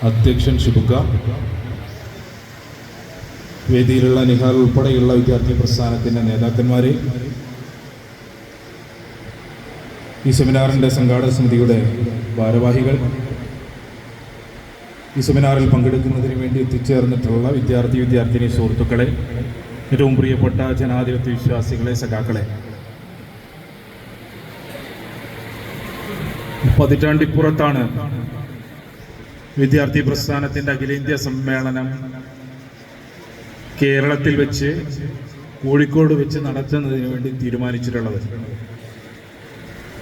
അധ്യക്ഷൻ ഷിബുക്ക, വേദിയിലുള്ള നിഹാൽ ഉൾപ്പെടെയുള്ള വിദ്യാർത്ഥി പ്രസ്ഥാനത്തിൻ്റെ നേതാക്കന്മാരെ, ഈ സെമിനാറിൻ്റെ സംഘാടക സമിതിയുടെ ഭാരവാഹികൾ, ഈ സെമിനാറിൽ പങ്കെടുക്കുന്നതിന് വേണ്ടി എത്തിച്ചേർന്നിട്ടുള്ള വിദ്യാർത്ഥിനി സുഹൃത്തുക്കളെ, ഏറ്റവും പ്രിയപ്പെട്ട ജനാധിപത്യ വിശ്വാസികളെ, സഖാക്കളെ, പതിറ്റാണ്ടിപ്പുറത്താണ് വിദ്യാർത്ഥി പ്രസ്ഥാനത്തിൻ്റെ അഖിലേന്ത്യാ സമ്മേളനം കേരളത്തിൽ വെച്ച്, കോഴിക്കോട് വെച്ച് നടത്തുന്നതിന് വേണ്ടി തീരുമാനിച്ചിട്ടുള്ളത്.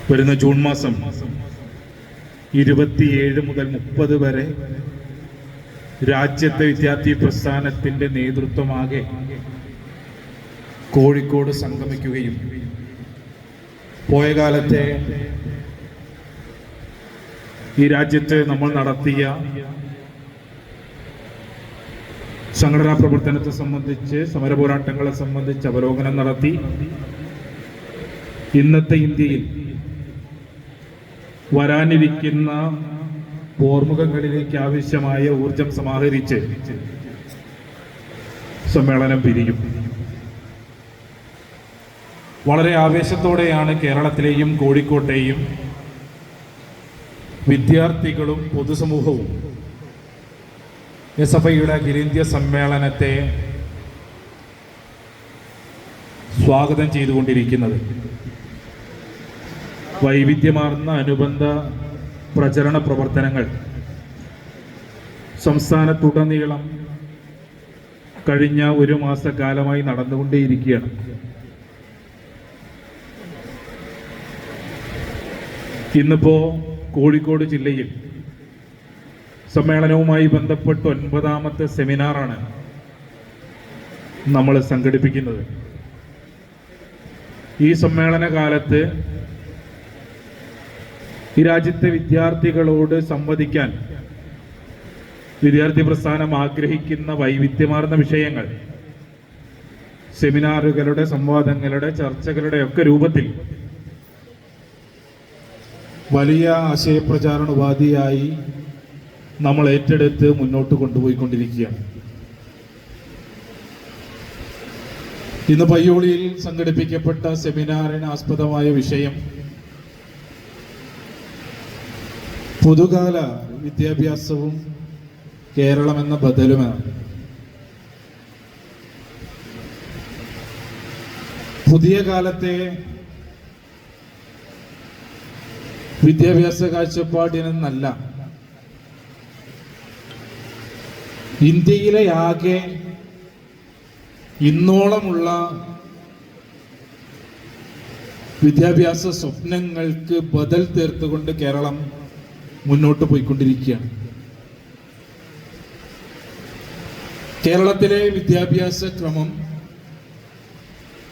വരുന്ന ജൂൺ മാസം 27 മുതൽ 30 വരെ രാജ്യത്തെ വിദ്യാർത്ഥി പ്രസ്ഥാനത്തിൻ്റെ നേതൃത്വമാകെ കോഴിക്കോട് സംഗമിക്കുകയും പോയ കാലത്തെ ഈ രാജ്യത്ത് നമ്മൾ നടത്തിയ സംഘടനാ പ്രവർത്തനത്തെ സംബന്ധിച്ച്, സമരപോരാട്ടങ്ങളെ സംബന്ധിച്ച് അവലോകനം നടത്തി ഇന്നത്തെ ഇന്ത്യയിൽ വരാനിരിക്കുന്ന പോർമുഖങ്ങളിലേക്ക് ആവശ്യമായ ഊർജം സമാഹരിച്ച് സമ്മേളനം പിരിയും. വളരെ ആവേശത്തോടെയാണ് കേരളത്തിലെയും കോഴിക്കോട്ടെയും വിദ്യാർത്ഥികളും പൊതുസമൂഹവും എസ്എഫ്ഐയുടെ അഖിലേന്ത്യാ സമ്മേളനത്തെ സ്വാഗതം ചെയ്തുകൊണ്ടിരിക്കുന്നത്. വൈവിധ്യമാർന്ന അനുബന്ധ പ്രചരണ പ്രവർത്തനങ്ങൾ സംസ്ഥാനത്തുടനീളം കഴിഞ്ഞ 1 മാസക്കാലമായി നടന്നുകൊണ്ടേയിരിക്കുകയാണ്. ഇന്നിപ്പോ കോഴിക്കോട് ജില്ലയിൽ സമ്മേളനവുമായി ബന്ധപ്പെട്ട് 9ാമത്തെ സെമിനാറാണ് നമ്മൾ സംഘടിപ്പിക്കുന്നത്. ഈ സമ്മേളന കാലത്ത് ഈ രാജ്യത്തെ വിദ്യാർത്ഥികളോട് സംവദിക്കാൻ വിദ്യാർത്ഥി പ്രസ്ഥാനം ആഗ്രഹിക്കുന്ന വൈവിധ്യമാർന്ന വിഷയങ്ങൾ സെമിനാറുകളുടെ, സംവാദങ്ങളുടെ, ചർച്ചകളുടെ ഒക്കെ രൂപത്തിൽ വലിയ ആശയപ്രചാരണ ഉപാധിയായി നമ്മൾ ഏറ്റെടുത്ത് മുന്നോട്ട് കൊണ്ടുപോയിക്കൊണ്ടിരിക്കുകയാണ്. ഇന്ന് പയ്യോളിയിൽ സംഘടിപ്പിക്കപ്പെട്ട സെമിനാറിന് ആസ്പദമായ വിഷയം പുതുകാല വിദ്യാഭ്യാസവും കേരളം എന്ന ബദലുമാണ്. പുതിയ കാലത്തെ വിദ്യാഭ്യാസ കാഴ്ചപ്പാടിനെന്നല്ല, ഇന്ത്യയിലെ ആകെ ഇന്നോളമുള്ള വിദ്യാഭ്യാസ സ്വപ്നങ്ങൾക്ക് ബദൽ തീർത്തുകൊണ്ട് കേരളം മുന്നോട്ട് പോയിക്കൊണ്ടിരിക്കുകയാണ്. കേരളത്തിലെ വിദ്യാഭ്യാസ ക്രമം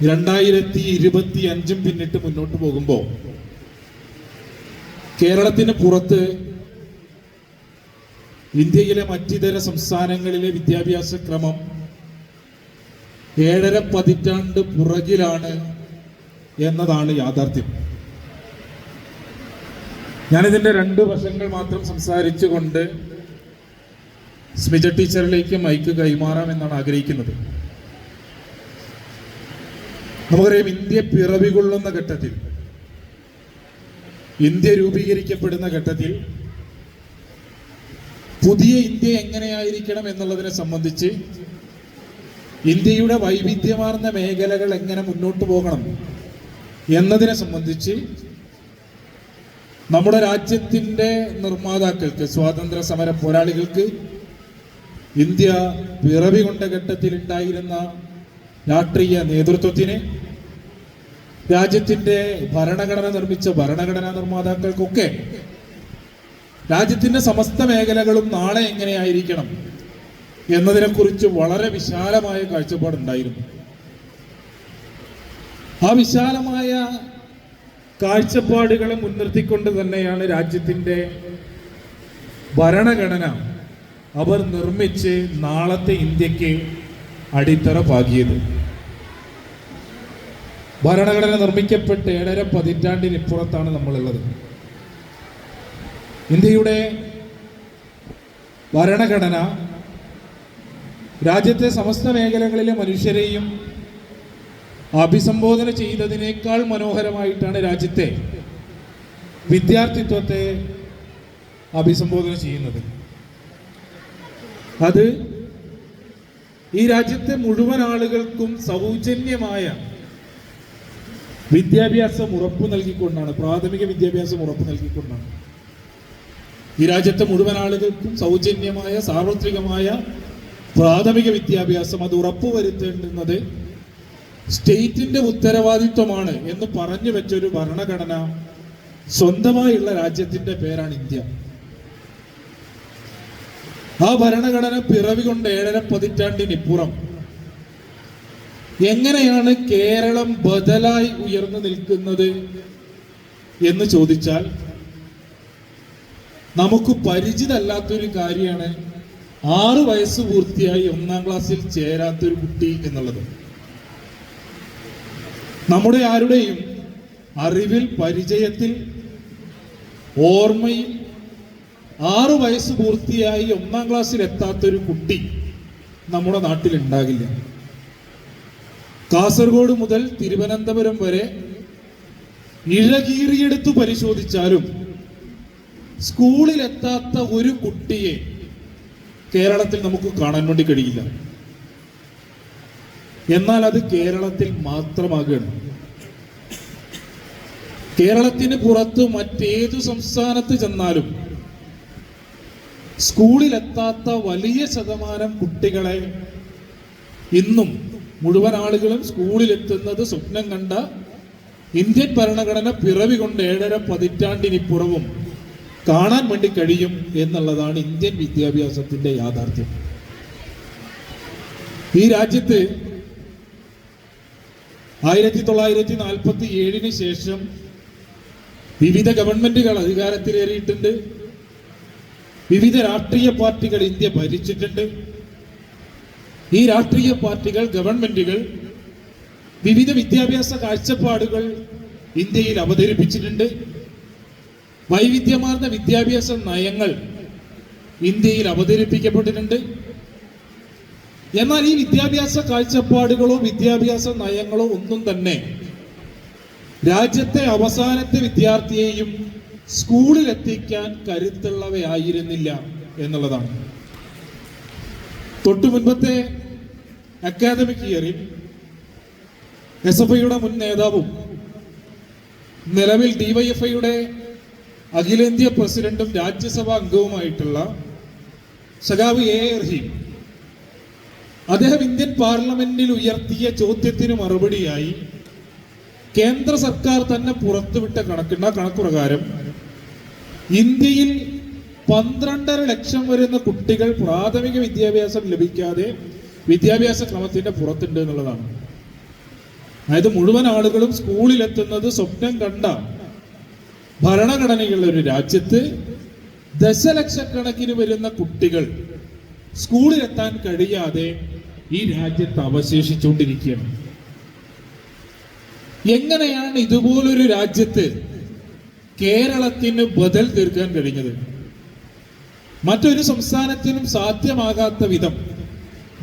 2025 പിന്നിട്ട് മുന്നോട്ട് പോകുമ്പോൾ കേരളത്തിന് പുറത്ത് ഇന്ത്യയിലെ മറ്റിതര സംസ്ഥാനങ്ങളിലെ വിദ്യാഭ്യാസ ക്രമം 7.5 പതിറ്റാണ്ട് പുറകിലാണ് എന്നതാണ് യാഥാർത്ഥ്യം. ഞാനിതിൻ്റെ 2 വശങ്ങൾ മാത്രം സംസാരിച്ചുകൊണ്ട് സ്മിജ ടീച്ചറിലേക്ക് മൈക്ക് കൈമാറാമെന്നാണ് ആഗ്രഹിക്കുന്നത്. നമുക്കറിയാം, ഇന്ത്യ പിറവികൊള്ളുന്ന ഘട്ടത്തിൽ, ഇന്ത്യ രൂപീകരിക്കപ്പെടുന്ന ഘട്ടത്തിൽ പുതിയ ഇന്ത്യ എങ്ങനെയായിരിക്കണം എന്നുള്ളതിനെ സംബന്ധിച്ച്, ഇന്ത്യയുടെ വൈവിധ്യമാർന്ന മേഖലകൾ എങ്ങനെ മുന്നോട്ട് പോകണം എന്നതിനെ സംബന്ധിച്ച് നമ്മുടെ രാജ്യത്തിൻ്റെ നിർമ്മാതാക്കൾക്ക്, സ്വാതന്ത്ര്യ സമര പോരാളികൾക്ക്, ഇന്ത്യ പിറവി കൊണ്ട ഘട്ടത്തിൽ ഉണ്ടായിരുന്ന രാഷ്ട്രീയ നേതൃത്വത്തിന്, രാജ്യത്തിൻ്റെ ഭരണഘടന നിർമ്മിച്ച ഭരണഘടനാ നിർമ്മാതാക്കൾക്കൊക്കെ രാജ്യത്തിൻ്റെ സമസ്ത മേഖലകളും നാളെ എങ്ങനെയായിരിക്കണം എന്നതിനെക്കുറിച്ച് വളരെ വിശാലമായ കാഴ്ചപ്പാടുണ്ടായിരുന്നു. ആ വിശാലമായ കാഴ്ചപ്പാടുകളെ മുൻനിർത്തിക്കൊണ്ട് തന്നെയാണ് രാജ്യത്തിൻ്റെ ഭരണഘടന അവർ നിർമ്മിച്ച് നാളത്തെ ഇന്ത്യക്ക് അടിത്തറ പാകിയത്. ഭരണഘടന നിർമ്മിക്കപ്പെട്ട് 7.5 പതിറ്റാണ്ടിനിപ്പുറത്താണ് നമ്മളുള്ളത്. ഇന്ത്യയുടെ ഭരണഘടന രാജ്യത്തെ സമസ്ത മേഖലകളിലെ മനുഷ്യരെയും അഭിസംബോധന ചെയ്തതിനേക്കാൾ മനോഹരമായിട്ടാണ് രാജ്യത്തെ വിദ്യാർത്ഥിത്വത്തെ അഭിസംബോധന ചെയ്യുന്നത്. അത് ഈ രാജ്യത്തെ മുഴുവൻ ആളുകൾക്കും സൗജന്യമായ വിദ്യാഭ്യാസം ഉറപ്പു നൽകിക്കൊണ്ടാണ്, പ്രാഥമിക വിദ്യാഭ്യാസം ഉറപ്പു നൽകിക്കൊണ്ടാണ്. ഈ രാജ്യത്തെ മുഴുവൻ ആളുകൾക്കും സൗജന്യമായ സാർവത്രികമായ പ്രാഥമിക വിദ്യാഭ്യാസം അത് ഉറപ്പുവരുത്തേണ്ടുന്നത് സ്റ്റേറ്റിന്റെ ഉത്തരവാദിത്വമാണ് എന്ന് പറഞ്ഞു വെച്ചൊരു ഭരണഘടന സ്വന്തമായുള്ള രാജ്യത്തിന്റെ പേരാണ് ഇന്ത്യ. ആ ഭരണഘടന പിറവി കൊണ്ട് 7.5 പതിറ്റാണ്ടിനിപ്പുറം എങ്ങനെയാണ് കേരളം ബദലായി ഉയർന്നു നിൽക്കുന്നത് എന്ന് ചോദിച്ചാൽ നമുക്ക് പരിചിതമല്ലാത്തൊരു കാര്യമാണ് 6 വയസ്സ് പൂർത്തിയായി 1-ാം ക്ലാസ്സിൽ ചേരാത്തൊരു കുട്ടി എന്നുള്ളത്. നമ്മുടെ ആരുടെയും അറിവിൽ, പരിചയത്തിൽ, ഓർമ്മയിൽ 6 വയസ്സ് പൂർത്തിയായി 1-ാം ക്ലാസ്സിൽ എത്താത്തൊരു കുട്ടി നമ്മുടെ നാട്ടിൽ ഉണ്ടാകില്ല. കാസർഗോഡ് മുതൽ തിരുവനന്തപുരം വരെ ഇഴകീറിയെടുത്ത് പരിശോധിച്ചാലും സ്കൂളിലെത്താത്ത ഒരു കുട്ടിയെ കേരളത്തിൽ നമുക്ക് കാണാൻ വേണ്ടി കഴിയില്ല. എന്നാൽ അത് കേരളത്തിൽ മാത്രമാകുകയാണ്. കേരളത്തിന് പുറത്ത് മറ്റേതു സംസ്ഥാനത്ത് ചെന്നാലും സ്കൂളിലെത്താത്ത വലിയ ശതമാനം കുട്ടികളെ ഇന്നും മുഴുവൻ ആളുകളും സ്കൂളിലെത്തുന്നത് സ്വപ്നം കണ്ട ഇന്ത്യൻ ഭരണഘടന പിറവി കൊണ്ട് 7.5 പതിറ്റാണ്ടിനിപ്പുറവും കാണാൻ വേണ്ടി കഴിയും എന്നുള്ളതാണ് ഇന്ത്യൻ വിദ്യാഭ്യാസത്തിന്റെ യാഥാർത്ഥ്യം. ഈ രാജ്യത്ത് 1947 ശേഷം വിവിധ ഗവൺമെന്റുകൾ അധികാരത്തിലേറിയിട്ടുണ്ട്. വിവിധ രാഷ്ട്രീയ പാർട്ടികൾ ഇന്ത്യ ഭരിച്ചിട്ടുണ്ട്. ഈ രാഷ്ട്രീയ പാർട്ടികൾ, ഗവൺമെന്റുകൾ വിവിധ വിദ്യാഭ്യാസ കാഴ്ചപ്പാടുകൾ ഇന്ത്യയിൽ അവതരിപ്പിച്ചിട്ടുണ്ട്. വൈവിധ്യമാർന്ന വിദ്യാഭ്യാസ നയങ്ങൾ ഇന്ത്യയിൽ അവതരിപ്പിക്കപ്പെട്ടിട്ടുണ്ട്. എന്നാൽ ഈ വിദ്യാഭ്യാസ കാഴ്ചപ്പാടുകളോ വിദ്യാഭ്യാസ നയങ്ങളോ ഒന്നും തന്നെ രാജ്യത്തെ അവസാനത്തെ വിദ്യാർത്ഥിയെയും സ്കൂളിൽ എത്തിക്കാൻ കരുത്തുള്ളവയായിരുന്നില്ല എന്നുള്ളതാണ്. തൊട്ടു മുൻപത്തെ അക്കാദമിക് ഇയറിൽ SFIയുടെ മുൻ നേതാവും നിലവിൽ DYFIയുടെ അഖിലേന്ത്യാ പ്രസിഡന്റും രാജ്യസഭാ അംഗവുമായിട്ടുള്ള സഖാവ് A. റഹീം അദ്ദേഹം ഇന്ത്യൻ പാർലമെന്റിൽ ഉയർത്തിയ ചോദ്യത്തിന് മറുപടിയായി കേന്ദ്ര സർക്കാർ തന്നെ പുറത്തുവിട്ട കണക്കുപ്രകാരം ഇന്ത്യയിൽ 12.5 ലക്ഷം വരുന്ന കുട്ടികൾ പ്രാഥമിക വിദ്യാഭ്യാസം ലഭിക്കാതെ വിദ്യാഭ്യാസ ക്രമത്തിന്റെ പുറത്തുണ്ട് എന്നുള്ളതാണ്. അതായത് മുഴുവൻ ആളുകളും സ്കൂളിലെത്തുന്നത് സ്വപ്നം കണ്ട ഭരണഘടനയുള്ള ഒരു രാജ്യത്ത് ദശലക്ഷക്കണക്കിന് വരുന്ന കുട്ടികൾ സ്കൂളിലെത്താൻ കഴിയാതെ ഈ രാജ്യത്ത് അവശേഷിച്ചുകൊണ്ടിരിക്കുകയാണ്. എങ്ങനെയാണ് ഇതുപോലൊരു രാജ്യത്ത് കേരളത്തിന് ബദൽ തീർക്കാൻ കഴിഞ്ഞത്? മറ്റൊരു സംസ്ഥാനത്തിനും സാധ്യമാകാത്ത വിധം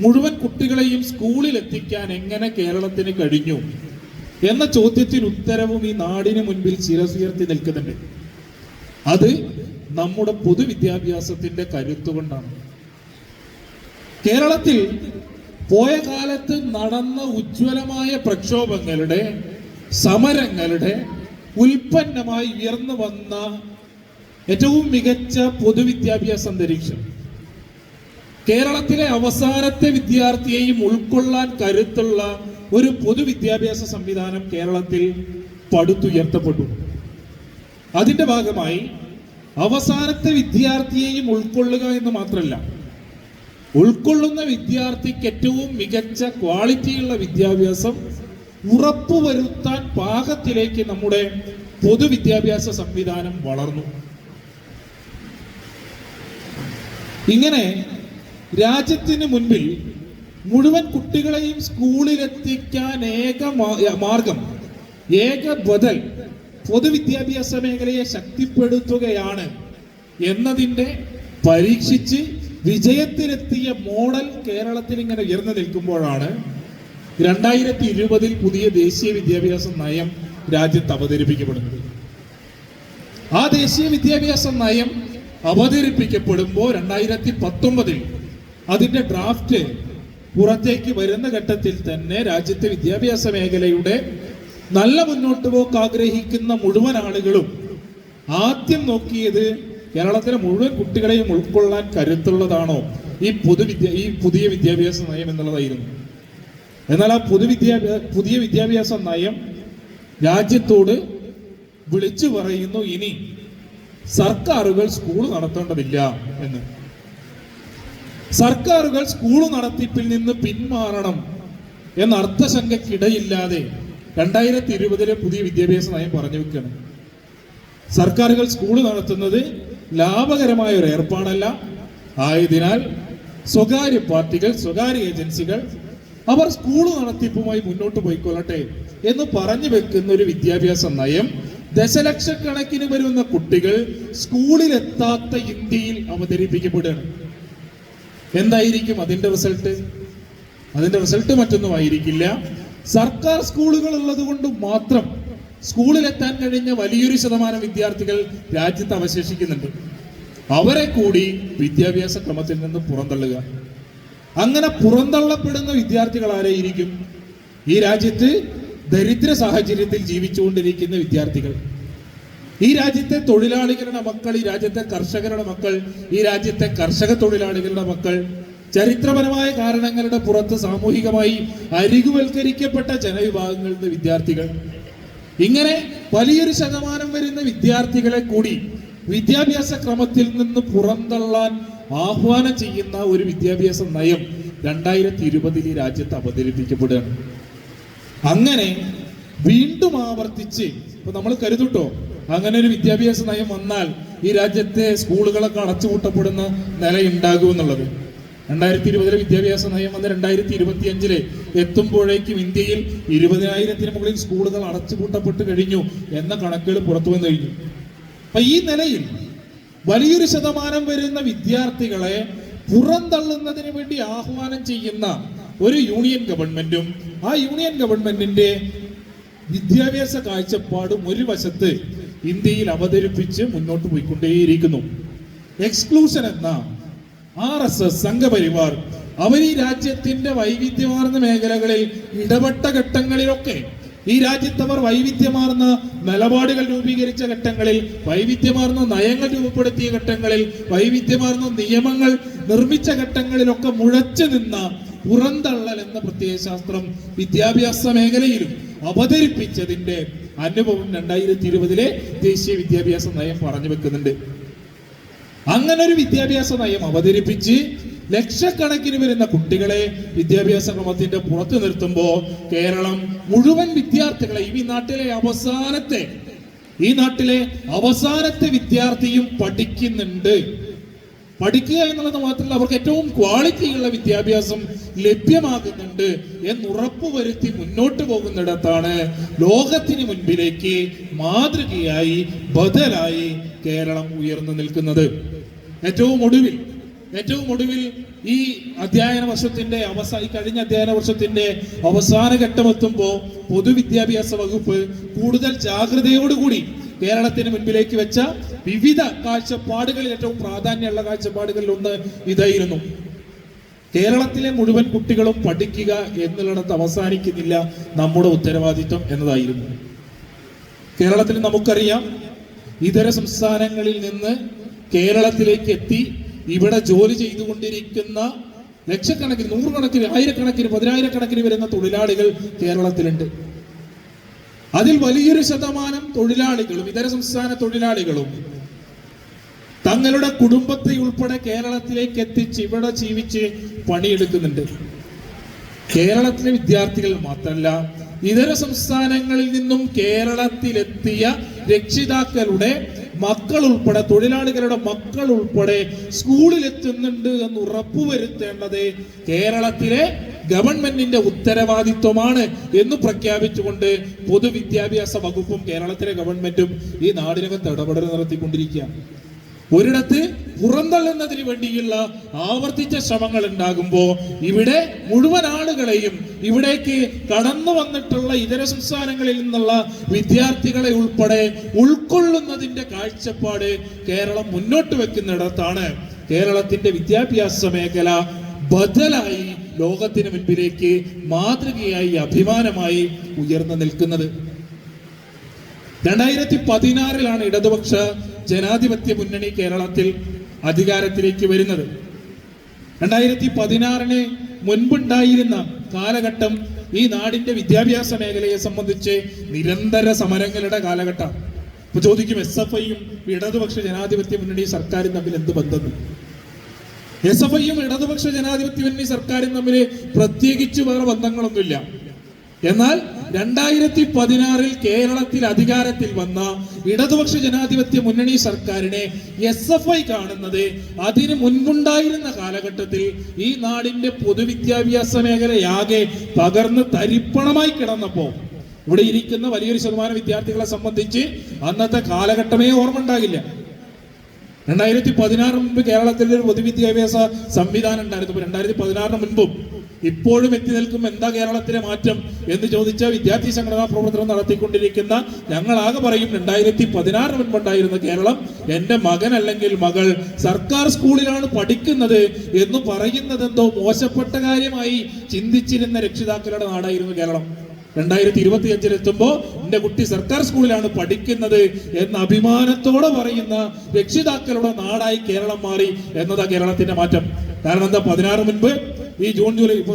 മുഴുവൻ കുട്ടികളെയും സ്കൂളിൽ എത്തിക്കാൻ എങ്ങനെ കേരളത്തിന് കഴിഞ്ഞു എന്ന ചോദ്യത്തിന് ഉത്തരവും ഈ നാടിന് മുൻപിൽ ശിരസുയർത്തി നിൽക്കുന്നുണ്ട്. അത് നമ്മുടെ പൊതുവിദ്യാഭ്യാസത്തിന്റെ കരുത്തുകൊണ്ടാണ്. കേരളത്തിൽ പോയ കാലത്ത് നടന്ന ഉജ്ജ്വലമായ പ്രക്ഷോഭങ്ങളുടെ, സമരങ്ങളുടെ ഉൽപ്പന്നമായി ഉയർന്നു വന്ന ഏറ്റവും മികച്ച പൊതുവിദ്യാഭ്യാസ അന്തരീക്ഷം, കേരളത്തിലെ അവസാനത്തെ വിദ്യാർത്ഥിയെയും ഉൾക്കൊള്ളാൻ കരുത്തുള്ള ഒരു പൊതുവിദ്യാഭ്യാസ സംവിധാനം കേരളത്തിൽ പടുത്തുയർത്തപ്പെട്ടു. അതിന്റെ ഭാഗമായി അവസാനത്തെ വിദ്യാർത്ഥിയെയും ഉൾക്കൊള്ളുക എന്ന് മാത്രമല്ല, ഉൾക്കൊള്ളുന്ന വിദ്യാർത്ഥിക്ക് ഏറ്റവും മികച്ച ക്വാളിറ്റിയുള്ള വിദ്യാഭ്യാസം ഉറപ്പുവരുത്താൻ പാകത്തിലേക്ക് നമ്മുടെ പൊതുവിദ്യാഭ്യാസ സംവിധാനം വളർന്നു. ഇങ്ങനെ രാജ്യത്തിന് മുൻപിൽ മുഴുവൻ കുട്ടികളെയും സ്കൂളിലെത്തിക്കാൻ ഏക മാർഗം, ഏക ബദൽ പൊതുവിദ്യാഭ്യാസ മേഖലയെ ശക്തിപ്പെടുത്തുകയാണ് എന്നതിൻ്റെ പരീക്ഷിച്ച് വിജയത്തിലെത്തിയ മോഡൽ കേരളത്തിൽ ഇങ്ങനെ ഉയർന്നു നിൽക്കുമ്പോഴാണ് 2020 പുതിയ ദേശീയ വിദ്യാഭ്യാസ നയം രാജ്യത്ത് അവതരിപ്പിക്കപ്പെടുന്നത്. ആ ദേശീയ വിദ്യാഭ്യാസ നയം അവതരിപ്പിക്കപ്പെടുമ്പോൾ 2019 അതിന്റെ ഡ്രാഫ്റ്റ് പുറത്തേക്ക് വരുന്ന ഘട്ടത്തിൽ തന്നെ രാജ്യത്തെ വിദ്യാഭ്യാസ മേഖലയുടെ നല്ല മുന്നോട്ട് പോക്ക് ആഗ്രഹിക്കുന്ന മുഴുവൻ ആളുകളും ആദ്യം നോക്കിയത് കേരളത്തിലെ മുഴുവൻ കുട്ടികളെയും ഉൾക്കൊള്ളാൻ കരുത്തുള്ളതാണോ ഈ പുതിയ വിദ്യാഭ്യാസ നയം എന്നുള്ളതായിരുന്നു. എന്നാൽ ആ പുതിയ വിദ്യാഭ്യാസ നയം രാജ്യത്തോട് വിളിച്ചു പറയുന്നു, ഇനി സർക്കാരുകൾ സ്കൂൾ നടത്തേണ്ടതില്ല എന്ന്. സർക്കാരുകൾ സ്കൂൾ നടത്തിപ്പിൽ നിന്ന് പിന്മാറണം എന്ന അർത്ഥശങ്കയ്ക്കിടയില്ലാതെ 2020 പുതിയ വിദ്യാഭ്യാസ നയം പറഞ്ഞു വെക്കണം. സർക്കാരുകൾ സ്കൂൾ നടത്തുന്നത് ലാഭകരമായ ഒരു ഏർപ്പാടല്ല. ആയതിനാൽ സ്വകാര്യ പാർട്ടികൾ, സ്വകാര്യ ഏജൻസികൾ അവർ സ്കൂൾ നടത്തിപ്പുമായി മുന്നോട്ട് പോയിക്കൊള്ളട്ടെ എന്ന് പറഞ്ഞു വെക്കുന്ന ഒരു വിദ്യാഭ്യാസ നയം ദശലക്ഷക്കണക്കിന് വരുന്ന കുട്ടികൾ സ്കൂളിലെത്താത്ത ഇന്ത്യയിൽ അവതരിപ്പിക്കപ്പെടുകയാണ്. എന്തായിരിക്കും അതിന്റെ റിസൾട്ട്? അതിന്റെ റിസൾട്ട് മറ്റൊന്നും ആയിരിക്കില്ല. സർക്കാർ സ്കൂളുകൾ ഉള്ളത് കൊണ്ട് മാത്രം സ്കൂളിലെത്താൻ കഴിഞ്ഞ വലിയൊരു ശതമാനം വിദ്യാർത്ഥികൾ രാജ്യത്ത് അവശേഷിക്കുന്നുണ്ട്. അവരെ കൂടി വിദ്യാഭ്യാസ ക്രമത്തിൽ നിന്ന് പുറന്തള്ളുക. അങ്ങനെ പുറന്തള്ളപ്പെടുന്ന വിദ്യാർത്ഥികൾ ആരായിരിക്കും? ഈ രാജ്യത്ത് ദരിദ്ര സാഹചര്യത്തിൽ ജീവിച്ചുകൊണ്ടിരിക്കുന്ന വിദ്യാർത്ഥികൾ, ഈ രാജ്യത്തെ തൊഴിലാളികളുടെ മക്കൾ, ഈ രാജ്യത്തെ കർഷകരുടെ മക്കൾ, ഈ രാജ്യത്തെ കർഷക തൊഴിലാളികളുടെ മക്കൾ, ചരിത്രപരമായ കാരണങ്ങളുടെ പുറത്ത് സാമൂഹികമായി അരികുവൽക്കരിക്കപ്പെട്ട ജനവിഭാഗങ്ങളുടെ വിദ്യാർത്ഥികൾ, ഇങ്ങനെ വലിയൊരു ശതമാനം വരുന്ന വിദ്യാർത്ഥികളെ കൂടി വിദ്യാഭ്യാസ ക്രമത്തിൽ നിന്ന് പുറന്തള്ളാൻ ആഹ്വാനം ചെയ്യുന്ന ഒരു വിദ്യാഭ്യാസ നയം 2020 രാജ്യത്ത് അവതരിപ്പിക്കപ്പെടുകയാണ്. അങ്ങനെ വീണ്ടും ആവർത്തിച്ച് ഇപ്പൊ നമ്മൾ കരുതട്ടോ, അങ്ങനെ ഒരു വിദ്യാഭ്യാസ നയം വന്നാൽ ഈ രാജ്യത്തെ സ്കൂളുകളൊക്കെ അടച്ചുപൂട്ടപ്പെടുന്ന നിലയുണ്ടാകുമെന്നുള്ളത്. 2020 വിദ്യാഭ്യാസ നയം വന്ന് 2025 എത്തുമ്പോഴേക്കും ഇന്ത്യയിൽ 20,000-ന് മുകളിൽ സ്കൂളുകൾ അടച്ചുപൂട്ടപ്പെട്ട് കഴിഞ്ഞു എന്ന കണക്കുകൾ പുറത്തു വന്നു കഴിഞ്ഞു. അപ്പൊ ഈ നിലയിൽ വലിയൊരു ശതമാനം വരുന്ന വിദ്യാർത്ഥികളെ പുറന്തള്ളുന്നതിന് വേണ്ടി ആഹ്വാനം ചെയ്യുന്ന ഒരു യൂണിയൻ ഗവൺമെന്റും ആ യൂണിയൻ ഗവൺമെന്റിന്റെ വിദ്യാഭ്യാസ കാഴ്ചപ്പാടും ഒരു വശത്ത് ഇന്ത്യയിൽ അവതരിപ്പിച്ച് മുന്നോട്ട് പോയിക്കൊണ്ടേയിരിക്കുന്നു. എക്സ്ക്ലൂഷൻ എന്ന RSS സംഘപരിവാർ അവർ ഈ രാജ്യത്തിന്റെ വൈവിധ്യമാർന്ന മേഖലകളിൽ ഇടപെട്ട ഘട്ടങ്ങളിലൊക്കെ, ഈ രാജ്യത്ത് അവർ വൈവിധ്യമാർന്ന നിലപാടുകൾ രൂപീകരിച്ച ഘട്ടങ്ങളിൽ, വൈവിധ്യമാർന്ന നയങ്ങൾ രൂപപ്പെടുത്തിയ ഘട്ടങ്ങളിൽ, വൈവിധ്യമാർന്ന നിയമങ്ങൾ നിർമ്മിച്ച ഘട്ടങ്ങളിലൊക്കെ മുഴച്ചു നിന്ന പുറന്തള്ളൽ എന്ന പ്രത്യയശാസ്ത്രം വിദ്യാഭ്യാസ മേഖലയിലും അവതരിപ്പിച്ചതിന്റെ അനുഭവം 2020 ദേശീയ വിദ്യാഭ്യാസ നയം പറഞ്ഞു വെക്കുന്നുണ്ട്. അങ്ങനെ ഒരു വിദ്യാഭ്യാസ നയം അവതരിപ്പിച്ച് ലക്ഷക്കണക്കിന് വരുന്ന കുട്ടികളെ വിദ്യാഭ്യാസ ക്രമത്തിന്റെ പുറത്തു നിർത്തുമ്പോൾ കേരളം മുഴുവൻ വിദ്യാർത്ഥികളെ, ഈ നാട്ടിലെ അവസാനത്തെ വിദ്യാർത്ഥിയും പഠിക്കുന്നുണ്ട്. പഠിക്കുക എന്നുള്ളത് മാത്രമല്ല, അവർക്ക് ഏറ്റവും ക്വാളിറ്റിയുള്ള വിദ്യാഭ്യാസം ലഭ്യമാകുന്നുണ്ട് എന്നുറപ്പുവരുത്തി മുന്നോട്ട് പോകുന്നിടത്താണ് ലോകത്തിന് മുൻപിലേക്ക് മാതൃകയായി, ബദലായി കേരളം ഉയർന്നു നിൽക്കുന്നത്. ഏറ്റവും ഒടുവിൽ ഈ അധ്യയന വർഷത്തിന്റെ കഴിഞ്ഞ അധ്യയന വർഷത്തിന്റെ അവസാന ഘട്ടമെത്തുമ്പോൾ പൊതുവിദ്യാഭ്യാസ വകുപ്പ് കൂടുതൽ ജാഗ്രതയോടുകൂടി കേരളത്തിന് മുൻപിലേക്ക് വെച്ച വിവിധ കാഴ്ചപ്പാടുകളിൽ ഏറ്റവും പ്രാധാന്യമുള്ള കാഴ്ചപ്പാടുകളിൽ ഒന്ന് ഇതായിരുന്നു. കേരളത്തിലെ മുഴുവൻ കുട്ടികളും പഠിക്കുക എന്നുള്ളിടത്ത് അവസാനിക്കുന്നില്ല നമ്മുടെ ഉത്തരവാദിത്വം എന്നതായിരുന്നു. കേരളത്തിൽ നമുക്കറിയാം, ഇതര സംസ്ഥാനങ്ങളിൽ നിന്ന് കേരളത്തിലേക്ക് എത്തി ഇവിടെ ജോലി ചെയ്തുകൊണ്ടിരിക്കുന്ന ലക്ഷക്കണക്കിന്, നൂറുകണക്കിന്, ആയിരക്കണക്കിന്, പതിനായിരക്കണക്കിന് വരുന്ന തൊഴിലാളികൾ കേരളത്തിലുണ്ട്. അതിൽ വലിയൊരു ശതമാനം തൊഴിലാളികളും, ഇതര സംസ്ഥാന തൊഴിലാളികളും തങ്ങളുടെ കുടുംബത്തെ ഉൾപ്പെടെ കേരളത്തിലേക്ക് എത്തിച്ച് ഇവിടെ ജീവിച്ച് പണിയെടുക്കുന്നുണ്ട്. കേരളത്തിലെ വിദ്യാർത്ഥികൾ മാത്രമല്ല, ഇതര സംസ്ഥാനങ്ങളിൽ നിന്നും കേരളത്തിലെത്തിയ രക്ഷിതാക്കളുടെ മക്കൾ ഉൾപ്പെടെ, തൊഴിലാളികളുടെ മക്കൾ ഉൾപ്പെടെ സ്കൂളിലെത്തുന്നുണ്ട് എന്ന് ഉറപ്പുവരുത്തേണ്ടത് കേരളത്തിലെ ഗവൺമെന്റിന്റെ ഉത്തരവാദിത്വമാണ് എന്ന് പ്രഖ്യാപിച്ചുകൊണ്ട് പൊതുവിദ്യാഭ്യാസ വകുപ്പും കേരളത്തിലെ ഗവൺമെന്റും ഈ നാടിനകത്ത് ഇടപെടൽ നടത്തിക്കൊണ്ടിരിക്കുകയാണ്. ഒരിടത്ത് പുറന്തള്ളുന്നതിന് വേണ്ടിയുള്ള ആവർത്തിച്ച ശ്രമങ്ങൾ ഉണ്ടാകുമ്പോൾ ഇവിടെ മുഴുവൻ ആളുകളെയും ഇവിടേക്ക് കടന്നു വന്നിട്ടുള്ള ഇതര സംസ്ഥാനങ്ങളിൽ നിന്നുള്ള വിദ്യാർത്ഥികളെ ഉൾപ്പെടെ ഉൾക്കൊള്ളുന്നതിന്റെ കാഴ്ചപ്പാട് കേരളം മുന്നോട്ട് വെക്കുന്നിടത്താണ് കേരളത്തിന്റെ വിദ്യാഭ്യാസ മേഖല ബദലായി ലോകത്തിന് മുൻപിലേക്ക് മാതൃകയായി അഭിമാനമായി ഉയർന്നു നിൽക്കുന്നത്. 2016 ഇടതുപക്ഷ ജനാധിപത്യ മുന്നണി കേരളത്തിൽ അധികാരത്തിലേക്ക് വരുന്നത്. 2016 മുൻപുണ്ടായിരുന്ന കാലഘട്ടം ഈ നാടിന്റെ വിദ്യാഭ്യാസ മേഖലയെ സംബന്ധിച്ച് നിരന്തര സമരങ്ങളുടെ കാലഘട്ടം. ഇപ്പൊ ചോദിക്കും, SFIയും ഇടതുപക്ഷ ജനാധിപത്യ മുന്നണി സർക്കാരും തമ്മിൽ എന്ത് ബന്ധം? SFIയും ഇടതുപക്ഷ ജനാധിപത്യ മുന്നണി സർക്കാരും തമ്മിൽ പ്രത്യേകിച്ച് വേറെ ബന്ധങ്ങളൊന്നുമില്ല. എന്നാൽ 2016 കേരളത്തിൽ അധികാരത്തിൽ വന്ന ഇടതുപക്ഷ ജനാധിപത്യ മുന്നണി സർക്കാരിനെ SFI കാണുന്നത് അതിന് മുൻപുണ്ടായിരുന്ന കാലഘട്ടത്തിൽ ഈ നാടിന്റെ പൊതുവിദ്യാഭ്യാസ മേഖലയാകെ തകർന്ന് തരിപ്പണമായി കിടന്നപ്പോ ഇവിടെ ഇരിക്കുന്ന വലിയൊരു ശതമാനം വിദ്യാർത്ഥികളെ സംബന്ധിച്ച് അന്നത്തെ കാലഘട്ടമേ ഓർമ്മ ഉണ്ടാകില്ല. 2016 മുമ്പ് കേരളത്തിൽ ഒരു പൊതുവിദ്യാഭ്യാസ സംവിധാനം ഉണ്ടായിരുന്നു. 2016 മുൻപും ഇപ്പോഴും എത്തി നിൽക്കും എന്താ കേരളത്തിലെ മാറ്റം എന്ന് ചോദിച്ചാൽ വിദ്യാർത്ഥി സംഘടനാ പ്രവർത്തനം നടത്തിക്കൊണ്ടിരിക്കുന്ന ഞങ്ങളാകെ പറയും 2016 മുൻപുണ്ടായിരുന്ന കേരളം എന്റെ മകൻ അല്ലെങ്കിൽ മകൾ സർക്കാർ സ്കൂളിലാണ് പഠിക്കുന്നത് എന്ന് പറയുന്നത് എന്തോ മോശപ്പെട്ട കാര്യമായി ചിന്തിച്ചിരുന്ന രക്ഷിതാക്കളുടെ നാടായിരുന്നു കേരളം. 2025 എത്തുമ്പോ എന്റെ കുട്ടി സർക്കാർ സ്കൂളിലാണ് പഠിക്കുന്നത് എന്ന അഭിമാനത്തോടെ പറയുന്ന രക്ഷിതാക്കളുടെ നാടായി കേരളം മാറി എന്നതാ കേരളത്തിന്റെ മാറ്റം. കാരണം എന്താ, 16 മുൻപ് ഈ ജൂൺ ജൂലൈ ഇപ്പൊ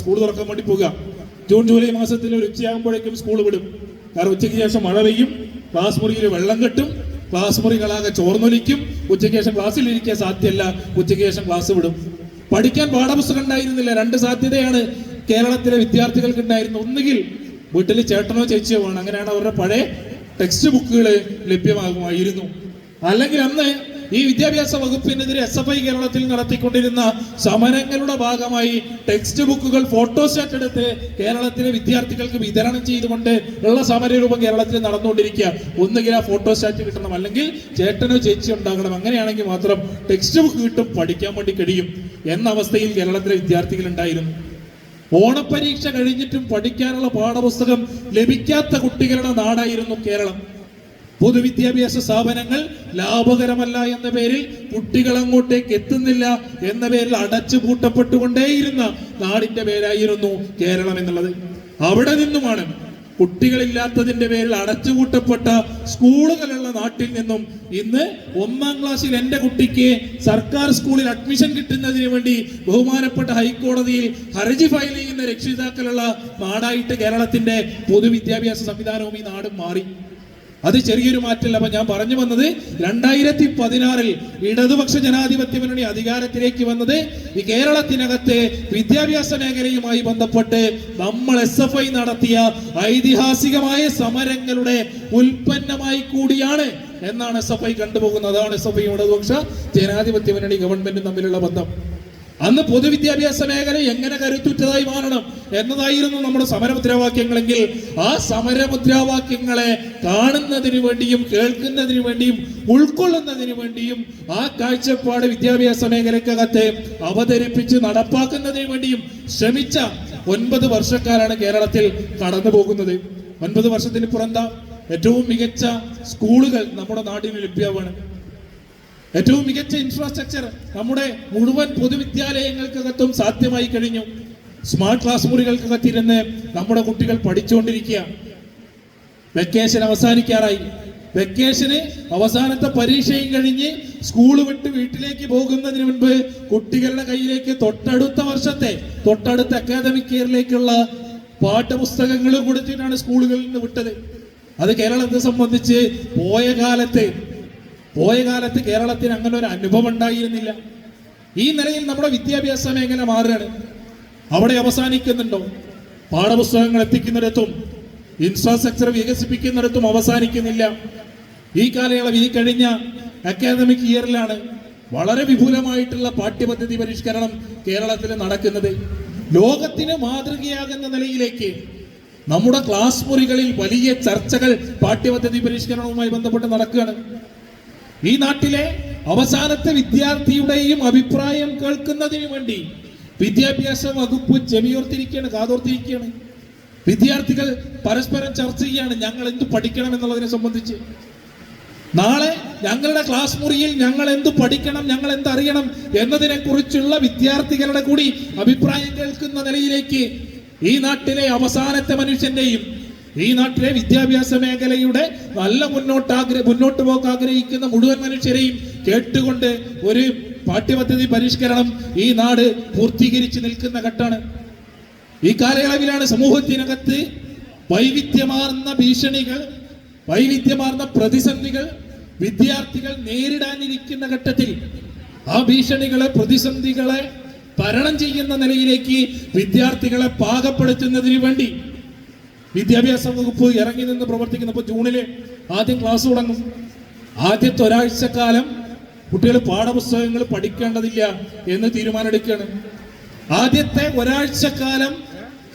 സ്കൂൾ തുറക്കാൻ വേണ്ടി പോകുക, ജൂൺ ജൂലൈ മാസത്തിൽ ഒരു ഉച്ചയാകുമ്പോഴേക്കും സ്കൂൾ വിടും. കാരണം ഉച്ചയ്ക്ക് ശേഷം മഴ പെയ്യും, ക്ലാസ് മുറിയിൽ വെള്ളം കെട്ടും, ക്ലാസ് മുറികളാകെ ചോർന്നൊലിക്കും, ഉച്ചയ്ക്ക് ശേഷം ക്ലാസ്സിൽ ഇരിക്കാൻ സാധ്യമല്ല, ഉച്ചയ്ക്ക് ശേഷം ക്ലാസ് വിടും. പഠിക്കാൻ പാഠപുസ്തകം ഉണ്ടായിരുന്നില്ല. 2 സാധ്യതയാണ് കേരളത്തിലെ വിദ്യാർത്ഥികൾക്ക് ഉണ്ടായിരുന്നു. ഒന്നുകിൽ വീട്ടിൽ ചേട്ടനോ ചേച്ചിയോ വേണം, അങ്ങനെയാണ് അവരുടെ പഴയ ടെക്സ്റ്റ് ബുക്കുകൾ ലഭ്യമാകുമായിരുന്നു. അല്ലെങ്കിൽ അന്ന് ഈ വിദ്യാഭ്യാസ വകുപ്പിനെതിരെ SFI കേരളത്തിൽ നടത്തിക്കൊണ്ടിരുന്ന സമരങ്ങളുടെ ഭാഗമായി ടെക്സ്റ്റ് ബുക്കുകൾ ഫോട്ടോസ്റ്റാറ്റ് എടുത്ത് കേരളത്തിലെ വിദ്യാർത്ഥികൾക്ക് വിതരണം ചെയ്തുകൊണ്ട് ഉള്ള സമരരൂപം കേരളത്തിൽ നടന്നുകൊണ്ടിരിക്കുക. ഒന്നുകിൽ ആ ഫോട്ടോസ്റ്റാറ്റ് കിട്ടണം, അല്ലെങ്കിൽ ചേട്ടനോ ചേച്ചിയോ ഉണ്ടാകണം. അങ്ങനെയാണെങ്കിൽ മാത്രം ടെക്സ്റ്റ് ബുക്ക് കിട്ടും, പഠിക്കാൻ വേണ്ടി കഴിയും എന്ന അവസ്ഥയിൽ കേരളത്തിലെ വിദ്യാർത്ഥികൾ ഉണ്ടായിരുന്നു. ഓണപ്പരീക്ഷ കഴിഞ്ഞിട്ടും പഠിക്കാനുള്ള പാഠപുസ്തകം ലഭിക്കാത്ത കുട്ടികളുടെ നാടായിരുന്നു കേരളം. പൊതുവിദ്യാഭ്യാസ സ്ഥാപനങ്ങൾ ലാഭകരമല്ല എന്ന പേരിൽ കുട്ടികൾ അങ്ങോട്ടേക്ക് എത്തുന്നില്ല എന്ന പേരിൽ അടച്ചുപൂട്ടപ്പെട്ടുകൊണ്ടേയിരുന്ന നാടിന്റെ പേരായിരുന്നു കേരളം എന്നുള്ളത്. അവിടെ നിന്നുമാണ് കുട്ടികളില്ലാത്തതിന്റെ പേരിൽ അടച്ചുപൂട്ടപ്പെട്ട സ്കൂളുകളുള്ള നാട്ടിൽ നിന്നും ഇന്ന് 1ാം ക്ലാസ്സിൽ എന്റെ കുട്ടിക്ക് സർക്കാർ സ്കൂളിൽ അഡ്മിഷൻ കിട്ടുന്നതിന് വേണ്ടി ബഹുമാനപ്പെട്ട ഹൈക്കോടതിയിൽ ഹർജി ഫയൽ ചെയ്യുന്ന രക്ഷിതാക്കളുള്ള നാടായിട്ട് കേരളത്തിന്റെ പൊതുവിദ്യാഭ്യാസ സംവിധാനവും ഈ നാടും മാറി. അത് ചെറിയൊരു മാറ്റമല്ല. അപ്പൊ ഞാൻ പറഞ്ഞു വന്നത് 2016 ഇടതുപക്ഷ ജനാധിപത്യ മുന്നണി അധികാരത്തിലേക്ക് വന്നത് ഈ കേരളത്തിനകത്തെ വിദ്യാഭ്യാസ മേഖലയുമായി ബന്ധപ്പെട്ട് നമ്മൾ SFI നടത്തിയ ഐതിഹാസികമായ സമരങ്ങളുടെ ഉൽപ്പന്നമായി കൂടിയാണ് എന്നാണ് SFI കണ്ടുപോകുന്നത്. അതാണ് SFI ഇടതുപക്ഷ ജനാധിപത്യ മുന്നണി ഗവൺമെന്റും തമ്മിലുള്ള ബന്ധം. അന്ന് പൊതുവിദ്യാഭ്യാസ മേഖല എങ്ങനെ കരുത്തുറ്റതായി മാറണം എന്നതായിരുന്നു നമ്മുടെ സമരമുദ്രാവാക്യങ്ങളെങ്കിൽ ആ സമരമുദ്രാവാക്യങ്ങളെ കാണുന്നതിന് വേണ്ടിയും കേൾക്കുന്നതിന് വേണ്ടിയും ഉൾക്കൊള്ളുന്നതിന് വേണ്ടിയും ആ കാഴ്ചപ്പാട് വിദ്യാഭ്യാസ മേഖലക്കകത്തെ അവതരിപ്പിച്ച് നടപ്പാക്കുന്നതിന് വേണ്ടിയും ശ്രമിച്ച 9 വർഷക്കാരാണ് കേരളത്തിൽ കടന്നു പോകുന്നത്. 9 വർഷത്തിന് പുറന്താ ഏറ്റവും മികച്ച സ്കൂളുകൾ നമ്മുടെ നാടിന് ലഭ്യമാണ്. ഏറ്റവും മികച്ച ഇൻഫ്രാസ്ട്രക്ചർ നമ്മുടെ മുഴുവൻ പൊതുവിദ്യാലയങ്ങൾക്കകത്തും സാധ്യമായി കഴിഞ്ഞു. സ്മാർട്ട് ക്ലാസ് മുറികൾക്കകത്തിരുന്ന് നമ്മുടെ കുട്ടികൾ പഠിച്ചുകൊണ്ടിരിക്കുക. വെക്കേഷൻ അവസാനിക്കാറായി. വെക്കേഷന് അവസാനത്തെ പരീക്ഷയും കഴിഞ്ഞ് സ്കൂൾ വിട്ട് വീട്ടിലേക്ക് പോകുന്നതിന് മുൻപ് കുട്ടികളുടെ കയ്യിലേക്ക് തൊട്ടടുത്ത അക്കാദമിക് ഇയറിലേക്കുള്ള പാഠപുസ്തകങ്ങൾ കൊടുത്തിട്ടാണ് സ്കൂളുകളിൽ നിന്ന് വിട്ടത്. അത് കേരളത്തെ സംബന്ധിച്ച് പോയ കാലത്ത് കേരളത്തിന് അങ്ങനെ ഒരു അനുഭവം ഉണ്ടായിരുന്നില്ല. ഈ നിലയിൽ നമ്മുടെ വിദ്യാഭ്യാസ മേഖല മാറുകയാണ്. അവിടെ അവസാനിക്കുന്നുണ്ടോ? പാഠപുസ്തകങ്ങൾ എത്തിക്കുന്നിടത്തും ഇൻഫ്രാസ്ട്രക്ചർ വികസിപ്പിക്കുന്നിടത്തും അവസാനിക്കുന്നില്ല. ഈ കാലയളവ്, ഈ കഴിഞ്ഞ അക്കാദമിക് ഇയറിലാണ് വളരെ വിപുലമായിട്ടുള്ള പാഠ്യപദ്ധതി പരിഷ്കരണം കേരളത്തിൽ നടക്കുന്നത്. ലോകത്തിന് മാതൃകയാകുന്ന നിലയിലേക്ക് നമ്മുടെ ക്ലാസ് മുറികളിൽ വലിയ ചർച്ചകൾ പാഠ്യപദ്ധതി പരിഷ്കരണവുമായി ബന്ധപ്പെട്ട് നടക്കുകയാണ്. ഈ നാട്ടിലെ അവസാനത്തെ വിദ്യാർത്ഥിയുടെയും അഭിപ്രായം കേൾക്കുന്നതിന് വേണ്ടി വിദ്യാഭ്യാസ വകുപ്പ് ചെവിയോർത്തിരിക്കുകയാണ്, കാതോർത്തിരിക്കുകയാണ്. വിദ്യാർത്ഥികൾ പരസ്പരം ചർച്ച ചെയ്യാണ് ഞങ്ങൾ എന്ത് പഠിക്കണം എന്നുള്ളതിനെ സംബന്ധിച്ച്. നാളെ ഞങ്ങളുടെ ക്ലാസ് മുറിയിൽ ഞങ്ങൾ എന്ത് പഠിക്കണം, ഞങ്ങൾ എന്തറിയണം എന്നതിനെ കുറിച്ചുള്ള വിദ്യാർത്ഥികളുടെ കൂടി അഭിപ്രായം കേൾക്കുന്ന നിലയിലേക്ക് ഈ നാട്ടിലെ അവസാനത്തെ മനുഷ്യന്റെയും ഈ നാട്ടിലെ വിദ്യാഭ്യാസ മേഖലയുടെ നല്ല മുന്നോട്ട് പോക്ക് ആഗ്രഹിക്കുന്ന മുഴുവൻ മനുഷ്യരെയും കേട്ടുകൊണ്ട് ഒരു പാഠ്യപദ്ധതി പരിഷ്കരണം ഈ നാട് പൂർത്തീകരിച്ച് നിൽക്കുന്ന ഘട്ടമാണ്. ഈ കാലയളവിലാണ് സമൂഹത്തിനകത്ത് വൈവിധ്യമാർന്ന ഭീഷണികൾ, വൈവിധ്യമാർന്ന പ്രതിസന്ധികൾ വിദ്യാർത്ഥികൾ നേരിടാനിരിക്കുന്ന ഘട്ടത്തിൽ ആ ഭീഷണികളെ, പ്രതിസന്ധികളെ തരണം ചെയ്യുന്ന നിലയിലേക്ക് വിദ്യാർത്ഥികളെ പാകപ്പെടുത്തുന്നതിന് വേണ്ടി വിദ്യാഭ്യാസ വകുപ്പ് ഇറങ്ങി നിന്ന് പ്രവർത്തിക്കുന്നു. ഇപ്പോൾ ജൂണില് ആദ്യം ക്ലാസ് തുടങ്ങും. ആദ്യത്തെ ഒരാഴ്ചക്കാലം കുട്ടികൾ പാഠപുസ്തകങ്ങൾ പഠിക്കേണ്ടതില്ല എന്ന് തീരുമാനമെടുക്കുകയാണ്. ആദ്യത്തെ ഒരാഴ്ചക്കാലം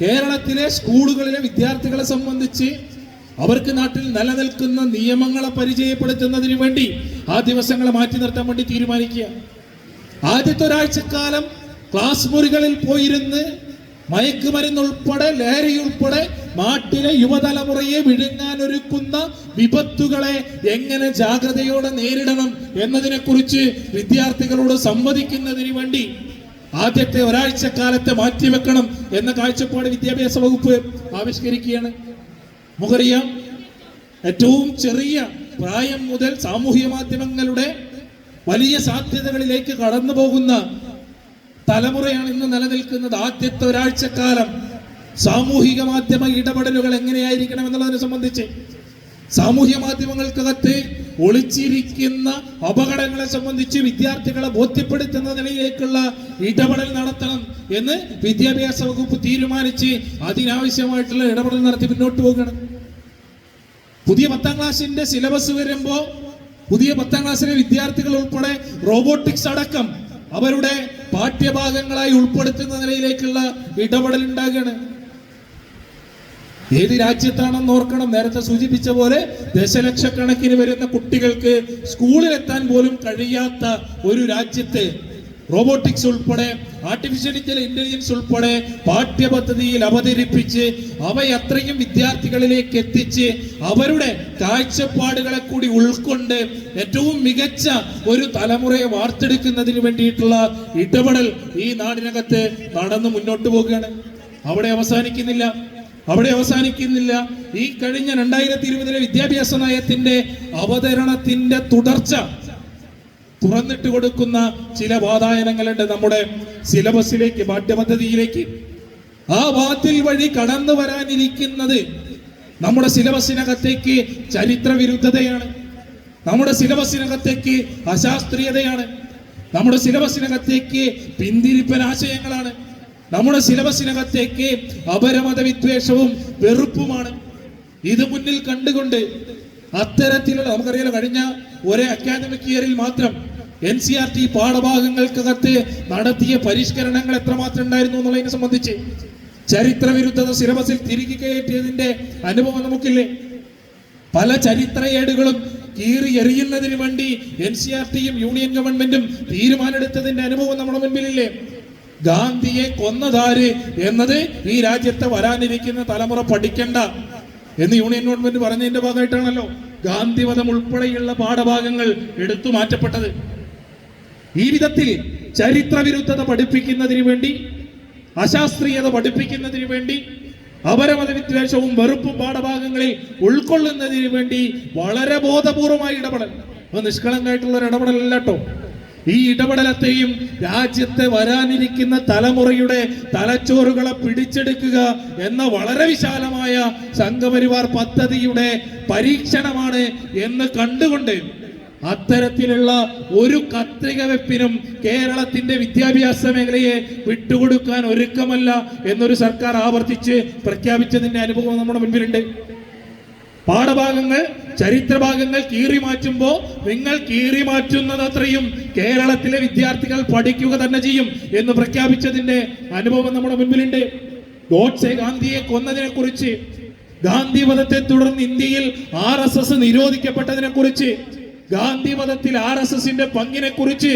കേരളത്തിലെ സ്കൂളുകളിലെ വിദ്യാർത്ഥികളെ സംബന്ധിച്ച് അവർക്ക് നാട്ടിൽ നിലനിൽക്കുന്ന നിയമങ്ങളെ പരിചയപ്പെടുത്തുന്നതിന് വേണ്ടി ആ ദിവസങ്ങളെ മാറ്റി നിർത്താൻ വേണ്ടി തീരുമാനിക്കുക. ആദ്യത്തെ ഒരാഴ്ചക്കാലം ക്ലാസ് മുറികളിൽ പോയിരുന്ന് മയക്കുമരുന്ന് ഉൾപ്പെടെ, ലഹരി ഉൾപ്പെടെ നാട്ടിലെ യുവതലമുറയെ വിഴുങ്ങാൻ ഒരുക്കുന്ന വിപത്തുകളെ എങ്ങനെ ജാഗ്രതയോടെ നേരിടണം എന്നതിനെ കുറിച്ച് വിദ്യാർത്ഥികളോട് സംവദിക്കുന്നതിന് വേണ്ടി ആദ്യത്തെ ഒരാഴ്ചക്കാലത്തെ മാറ്റിവെക്കണം എന്ന കാഴ്ചപ്പാട് വിദ്യാഭ്യാസ വകുപ്പ് ആവിഷ്കരിക്കുകയാണ്. നമുക്കറിയാം, ഏറ്റവും ചെറിയ പ്രായം മുതൽ സാമൂഹ്യ മാധ്യമങ്ങളുടെ വലിയ സാധ്യതകളിലേക്ക് കടന്നു പോകുന്ന തലമുറയാണ് ഇന്ന് നിലനിൽക്കുന്നത്. ആദ്യത്തെ ഒരാഴ്ചക്കാലം സാമൂഹിക മാധ്യമ ഇടപെടലുകൾ എങ്ങനെയായിരിക്കണം എന്നുള്ളതിനെ സംബന്ധിച്ച്, സാമൂഹ്യ മാധ്യമങ്ങൾക്കകത്ത് ഒളിച്ചിരിക്കുന്ന അപകടങ്ങളെ സംബന്ധിച്ച് വിദ്യാർത്ഥികളെ ബോധ്യപ്പെടുത്തുന്ന നിലയിലേക്കുള്ള ഇടപെടൽ നടത്തണം എന്ന് വിദ്യാഭ്യാസ വകുപ്പ് തീരുമാനിച്ച് അതിനാവശ്യമായിട്ടുള്ള ഇടപെടൽ നടത്തി മുന്നോട്ട് പോകുകയാണ്. പുതിയ 10ാം ക്ലാസ്സിന്റെ സിലബസ് വരുമ്പോൾ പുതിയ 10ാം ക്ലാസ്സിലെ വിദ്യാർത്ഥികൾ ഉൾപ്പെടെ റോബോട്ടിക്സ് അടക്കം അവരുടെ പാഠ്യഭാഗങ്ങളായി ഉൾപ്പെടുത്തുന്ന നിലയിലേക്കുള്ള ഇടപെടൽ ഉണ്ടാകുകയാണ്. ഏത് രാജ്യത്താണെന്ന് ഓർക്കണം. നേരത്തെ സൂചിപ്പിച്ച പോലെ ദശലക്ഷക്കണക്കിന് വരുന്ന കുട്ടികൾക്ക് സ്കൂളിലെത്താൻ പോലും കഴിയാത്ത ഒരു രാജ്യത്ത് റോബോട്ടിക്സ് ഉൾപ്പെടെ, ആർട്ടിഫിഷ്യൽ ഇന്റലിജൻസ് ഉൾപ്പെടെ പാഠ്യപദ്ധതിയിൽ അവതരിപ്പിച്ച് അവയത്രയും വിദ്യാർത്ഥികളിലേക്ക് എത്തിച്ച് അവരുടെ കാഴ്ചപ്പാടുകളെ കൂടി ഉൾക്കൊണ്ട് ഏറ്റവും മികച്ച ഒരു തലമുറയെ വാർത്തെടുക്കുന്നതിന് വേണ്ടിയിട്ടുള്ള ഇടപെടൽ ഈ നാടിനകത്ത് നടന്നു മുന്നോട്ട് പോവുകയാണ്. അവിടെ അവസാനിക്കുന്നില്ല. ഈ കഴിഞ്ഞ 2020 വിദ്യാഭ്യാസ നയത്തിന്റെ അവതരണത്തിന്റെ തുടർച്ച തുറന്നിട്ട് കൊടുക്കുന്ന ചില വാതായനങ്ങളുണ്ട് നമ്മുടെ സിലബസിലേക്ക്, പാഠ്യപദ്ധതിയിലേക്ക്. ആ വാതിൽ വഴി കടന്നു വരാനിരിക്കുന്നത് നമ്മുടെ സിലബസിനകത്തേക്ക് ചരിത്ര വിരുദ്ധതയാണ്, നമ്മുടെ സിലബസിനകത്തേക്ക് അശാസ്ത്രീയതയാണ്, നമ്മുടെ സിലബസിനകത്തേക്ക് പിന്തിരിപ്പൻ ആശയങ്ങളാണ്, നമ്മുടെ സിലബസിനകത്തേക്ക് അപരമത വിദ്വേഷവും വെറുപ്പുമാണ്. ഇത് മുന്നിൽ കണ്ടുകൊണ്ട് അത്തരത്തിലുള്ള, നമുക്കറിയാലോ, കഴിഞ്ഞ ഒരേ അക്കാദമിക് ഇയറിൽ മാത്രം NCERT പാഠഭാഗങ്ങൾക്കകത്ത് നടത്തിയ പരിഷ്കരണങ്ങൾ എത്രമാത്രം ഉണ്ടായിരുന്നു എന്നുള്ളതിനെ സംബന്ധിച്ച് ചരിത്ര വിരുദ്ധത സിലബസിൽ തിരികെ കയറ്റിയതിന്റെ അനുഭവം നമുക്കില്ലേ? പല ചരിത്ര ഏടുകളും കീറി എറിയുന്നതിന് വേണ്ടി NCERTയും യൂണിയൻ ഗവൺമെന്റും തീരുമാനമെടുത്തതിന്റെ അനുഭവം നമ്മുടെ മുൻപിലില്ലേ? ഗാന്ധിയെ കൊന്നതാര് എന്നത് ഈ രാജ്യത്തെ വരാനിരിക്കുന്ന തലമുറ പഠിക്കണ്ട എന്ന് യൂണിയൻ ഗവൺമെന്റ് പറഞ്ഞതിന്റെ ഭാഗമായിട്ടാണല്ലോ ഗാന്ധിവധം ഉൾപ്പെടെയുള്ള പാഠഭാഗങ്ങൾ എടുത്തു മാറ്റപ്പെട്ടത്. ഈ വിധത്തിൽ ചരിത്ര വിരുദ്ധത പഠിപ്പിക്കുന്നതിന് വേണ്ടി, അശാസ്ത്രീയത പഠിപ്പിക്കുന്നതിന് വേണ്ടി, അപരമത വിദ്വേഷവും വെറുപ്പും പാഠഭാഗങ്ങളിൽ ഉൾക്കൊള്ളുന്നതിന് വേണ്ടി വളരെ ബോധപൂർവമായ ഇടപെടൽ, നിഷ്കളങ്കായിട്ടുള്ള ഒരു ഇടപെടലല്ല കേട്ടോ. ഈ ഇടപെടലത്തെയും രാജ്യത്തെ വരാനിരിക്കുന്ന തലമുറയുടെ തലച്ചോറുകളെ പിടിച്ചെടുക്കുക എന്ന വളരെ വിശാലമായ സംഘപരിവാർ പദ്ധതിയുടെ പരീക്ഷണമാണ് എന്ന് കണ്ടുകൊണ്ട് അത്തരത്തിലുള്ള ഒരു കത്രിക വെപ്പിനും കേരളത്തിന്റെ വിദ്യാഭ്യാസ മേഖലയെ വിട്ടുകൊടുക്കാൻ ഒരുക്കമല്ല എന്നൊരു സർക്കാർ ആവർത്തിച്ച് പ്രഖ്യാപിച്ചതിന്റെ അനുഭവം നമ്മുടെ മുൻപിലുണ്ട്. പാഠഭാഗങ്ങൾ, ചരിത്രഭാഗങ്ങൾ കീറി മാറ്റുമ്പോൾ നിങ്ങൾ കീറി മാറ്റുന്നത് അത്രയും കേരളത്തിലെ വിദ്യാർത്ഥികൾ പഠിക്കുക തന്നെ ചെയ്യും എന്ന് പ്രഖ്യാപിച്ചതിന്റെ അനുഭവം നമ്മുടെ മുൻപിലുണ്ട്. ഗോഡ്സെ ഗാന്ധിയെ കൊന്നതിനെ കുറിച്ച്, ഗാന്ധി വധത്തെ തുടർന്ന് ഇന്ത്യയിൽ RSS നിരോധിക്കപ്പെട്ടതിനെ കുറിച്ച്, ഗാന്ധിവധത്തിൽ RSSന്റെ പങ്കിനെ കുറിച്ച്,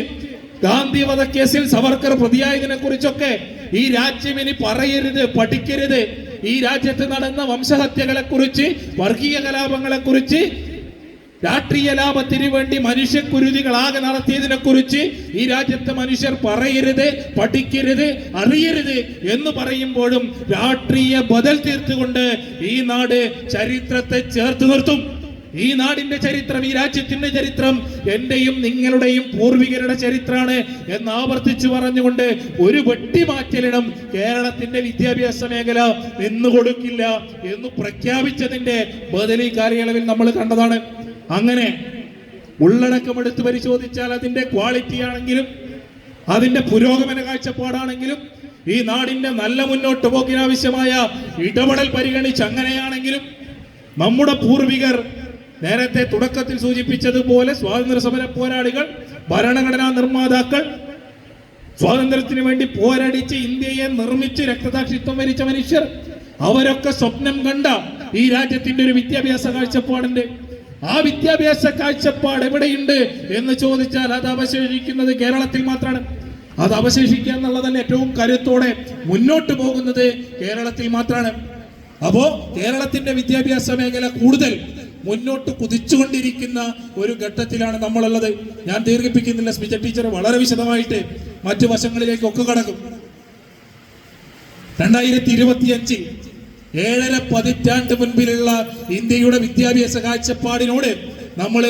ഗാന്ധി വധക്കേസിൽ സവർക്കർ പ്രതിയായതിനെ കുറിച്ചൊക്കെ ഈ രാജ്യം ഇനി പറയരുത്, പഠിക്കരുത്. ഈ രാജ്യത്ത് നടന്ന വംശഹത്യകളെ കുറിച്ച്, വർഗീയ കലാപങ്ങളെ കുറിച്ച്, രാഷ്ട്രീയ ലാഭത്തിന് വേണ്ടി മനുഷ്യക്കുരുതികളാകെ നടത്തിയതിനെ കുറിച്ച് ഈ രാജ്യത്തെ മനുഷ്യർ പറയരുത്, പഠിക്കരുത്, അറിയരുത് എന്ന് പറയുമ്പോഴും രാഷ്ട്രീയ ബദൽ തീർത്തുകൊണ്ട് ഈ നാട് ചരിത്രത്തെ ചേർത്ത് നിർത്തും. ഈ നാടിന്റെ ചരിത്രം, ഈ രാജ്യത്തിന്റെ ചരിത്രം എന്റെയും നിങ്ങളുടെയും പൂർവികരുടെ ചരിത്രമാണ് എന്ന് ആവർത്തിച്ചു പറഞ്ഞുകൊണ്ട് ഒരു വെട്ടിമാറ്റലിനും കേരളത്തിന്റെ വിദ്യാഭ്യാസ മേഖല നിന്നുകൊടുക്കില്ല എന്ന് പ്രഖ്യാപിച്ചതിന്റെ ബദലി കാലയളവിൽ നമ്മൾ കണ്ടതാണ്. അങ്ങനെ ഉള്ളടക്കം എടുത്ത് പരിശോധിച്ചാൽ അതിന്റെ ക്വാളിറ്റി ആണെങ്കിലും അതിന്റെ പുരോഗമന കാഴ്ചപ്പാടാണെങ്കിലും ഈ നാടിന്റെ നല്ല മുന്നോട്ട് പോക്കിനാവശ്യമായ ഇടപെടൽ പരിഗണിച്ച് അങ്ങനെയാണെങ്കിലും നമ്മുടെ പൂർവികർ നേരത്തെ തുടക്കത്തിൽ സൂചിപ്പിച്ചതുപോലെ സ്വാതന്ത്ര്യ സമര പോരാളികൾ, ഭരണഘടനാ നിർമ്മാതാക്കൾ, സ്വാതന്ത്ര്യത്തിന് വേണ്ടി പോരടിച്ച് ഇന്ത്യയെ നിർമ്മിച്ച് രക്തസാക്ഷിത്വം വരിച്ച മനുഷ്യർ, അവരൊക്കെ സ്വപ്നം കണ്ട ഈ രാജ്യത്തിന്റെ ഒരു വിദ്യാഭ്യാസ കാഴ്ചപ്പാടുണ്ട്. ആ വിദ്യാഭ്യാസ കാഴ്ചപ്പാട് എവിടെയുണ്ട് എന്ന് ചോദിച്ചാൽ അത് അവശേഷിക്കുന്നത് കേരളത്തിൽ മാത്രമാണ്. അത് അവശേഷിക്കുക എന്നുള്ളതല്ല, ഏറ്റവും കരുത്തോടെ മുന്നോട്ട് പോകുന്നത് കേരളത്തിൽ മാത്രമാണ്. അപ്പോ കേരളത്തിന്റെ വിദ്യാഭ്യാസ മേഖല കൂടുതൽ മുന്നോട്ട് കുതിച്ചുകൊണ്ടിരിക്കുന്ന ഒരു ഘട്ടത്തിലാണ് നമ്മളുള്ളത്. ഞാൻ ദീർഘിപ്പിക്കുന്നില്ല, സ്മിത ടീച്ചർ വളരെ വിശദമായിട്ട് മറ്റു വശങ്ങളിലേക്കൊക്കെ കടക്കും. 2025 7.5 പതിറ്റാണ്ട് മുൻപിലുള്ള ഇന്ത്യയുടെ വിദ്യാഭ്യാസ കാഴ്ചപ്പാടിനോട് നമ്മൾ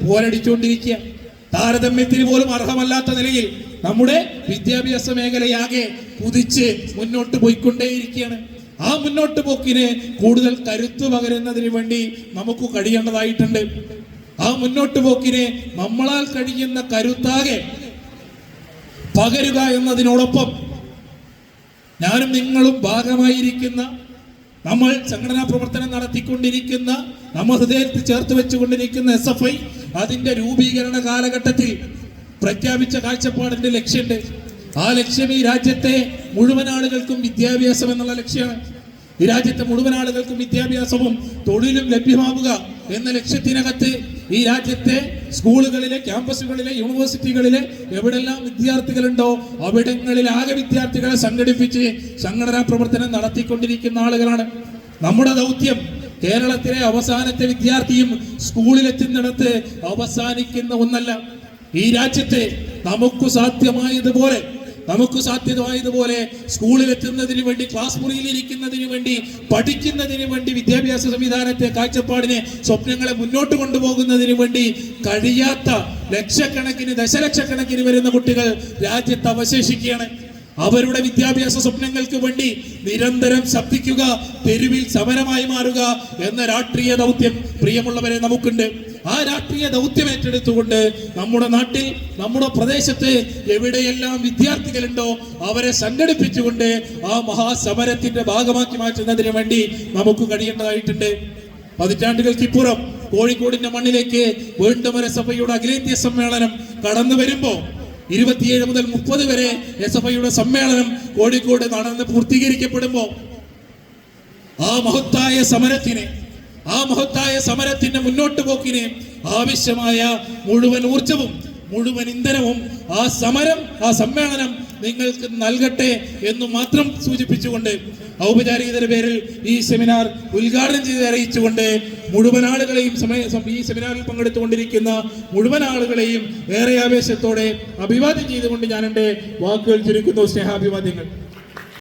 പോരടിച്ചുകൊണ്ടിരിക്കുക. താരതമ്യത്തിന് പോലും അർഹമല്ലാത്ത നിലയിൽ നമ്മുടെ വിദ്യാഭ്യാസ മേഖലയാകെ കുതിച്ച് മുന്നോട്ട് പോയിക്കൊണ്ടേയിരിക്കുകയാണ്. ആ മുന്നോട്ട് പോക്കിന് കൂടുതൽ കരുത്തു പകരുന്നതിന് വേണ്ടി നമുക്ക് കഴിയേണ്ടതായിട്ടുണ്ട്. ആ മുന്നോട്ട് പോക്കിന് നമ്മളാൽ കഴിയുന്ന കരുത്താകെ പകരുക എന്നതിനോടൊപ്പം ഞാനും നിങ്ങളും ഭാഗമായിരിക്കുന്ന, നമ്മൾ സംഘടനാ പ്രവർത്തനം നടത്തിക്കൊണ്ടിരിക്കുന്ന, നമ്മൾ ഹൃദയത്തിൽ ചേർത്ത് വെച്ചുകൊണ്ടിരിക്കുന്ന SFI അതിന്റെ രൂപീകരണ കാലഘട്ടത്തിൽ പ്രഖ്യാപിച്ച കാഴ്ചപ്പാടിന്റെ ലക്ഷ്യമുണ്ട്. ആ ലക്ഷ്യം ഈ രാജ്യത്തെ മുഴുവൻ ആളുകൾക്കും വിദ്യാഭ്യാസം എന്നുള്ള ലക്ഷ്യമാണ്. ഈ രാജ്യത്തെ മുഴുവൻ ആളുകൾക്കും വിദ്യാഭ്യാസവും തൊഴിലും ലഭ്യമാവുക എന്ന ലക്ഷ്യത്തിനകത്ത് ഈ രാജ്യത്തെ സ്കൂളുകളിലെ, ക്യാമ്പസുകളിലെ, യൂണിവേഴ്സിറ്റികളിലെ എവിടെല്ലാം വിദ്യാർത്ഥികളുണ്ടോ അവിടങ്ങളിൽ ആകെ വിദ്യാർത്ഥികളെ സംഘടിപ്പിച്ച് സംഘടനാ പ്രവർത്തനം നടത്തിക്കൊണ്ടിരിക്കുന്ന ആളുകളാണ്. നമ്മുടെ ദൗത്യം കേരളത്തിലെ അവസാനത്തെ വിദ്യാർത്ഥിയും സ്കൂളിലെത്തുന്നിടത്ത് അവസാനിക്കുന്ന ഒന്നല്ല. ഈ രാജ്യത്തെ നമുക്ക് സാധ്യമായതുപോലെ സ്കൂളിലെത്തുന്നതിന് വേണ്ടി, ക്ലാസ് മുറിയിൽ ഇരിക്കുന്നതിന് വേണ്ടി, പഠിക്കുന്നതിന് വേണ്ടി, വിദ്യാഭ്യാസ സംവിധാനത്തെ, കാഴ്ചപ്പാടിനെ, സ്വപ്നങ്ങളെ മുന്നോട്ട് കൊണ്ടുപോകുന്നതിന് വേണ്ടി കഴിയാത്ത ലക്ഷക്കണക്കിന്, ദശലക്ഷക്കണക്കിന് വരുന്ന കുട്ടികൾ രാജ്യത്ത് അവശേഷിക്കുകയാണ്. അവരുടെ വിദ്യാഭ്യാസ സ്വപ്നങ്ങൾക്ക് വേണ്ടി നിരന്തരം ശബ്ദിക്കുക, തെരുവിൽ സമരമായി മാറുക എന്ന രാഷ്ട്രീയ ദൗത്യം പ്രിയമുള്ളവരെ നമുക്കുണ്ട്. ആ രാഷ്ട്രീയ ദൗത്യം ഏറ്റെടുത്തുകൊണ്ട് നമ്മുടെ നാട്ടിൽ, നമ്മുടെ പ്രദേശത്ത് എവിടെയെല്ലാം വിദ്യാർത്ഥികളുണ്ടോ അവരെ സംഘടിപ്പിച്ചുകൊണ്ട് ആ മഹാസമരത്തിന്റെ ഭാഗമാക്കി മാറ്റുന്നതിന് വേണ്ടി നമുക്ക് കഴിയേണ്ടതായിട്ടുണ്ട്. പതിറ്റാണ്ടുകൾക്കിപ്പുറം കോഴിക്കോടിന്റെ മണ്ണിലേക്ക് വീണ്ടും ഒരു SFIയുടെ അഖിലേന്ത്യാ സമ്മേളനം കടന്നു വരുമ്പോ 27 മുതൽ 30 വരെ SFIയുടെ സമ്മേളനം കോഴിക്കോട് നടന്ന് പൂർത്തീകരിക്കപ്പെടുമ്പോ ആ മഹത്തായ സമരത്തിന്റെ മുന്നോട്ട് പോക്കിന് ആവശ്യമായ മുഴുവൻ ഊർജവും, മുഴുവൻ ഇന്ധനവും ആ സമ്മേളനം നിങ്ങൾക്ക് നൽകട്ടെ എന്ന് മാത്രം സൂചിപ്പിച്ചുകൊണ്ട് ഔപചാരികതയുടെ പേരിൽ ഈ സെമിനാർ ഉദ്ഘാടനം ചെയ്ത് അറിയിച്ചുകൊണ്ട് മുഴുവൻ ആളുകളെയും, ഈ സെമിനാറിൽ പങ്കെടുത്തുകൊണ്ടിരിക്കുന്ന മുഴുവൻ ആളുകളെയും ഏറെ ആവേശത്തോടെ അഭിവാദ്യം ചെയ്തുകൊണ്ട് ഞാൻ എൻ്റെ വാക്കുകൾ ചുരുക്കുന്നു. സ്നേഹാഭിവാദ്യങ്ങൾ.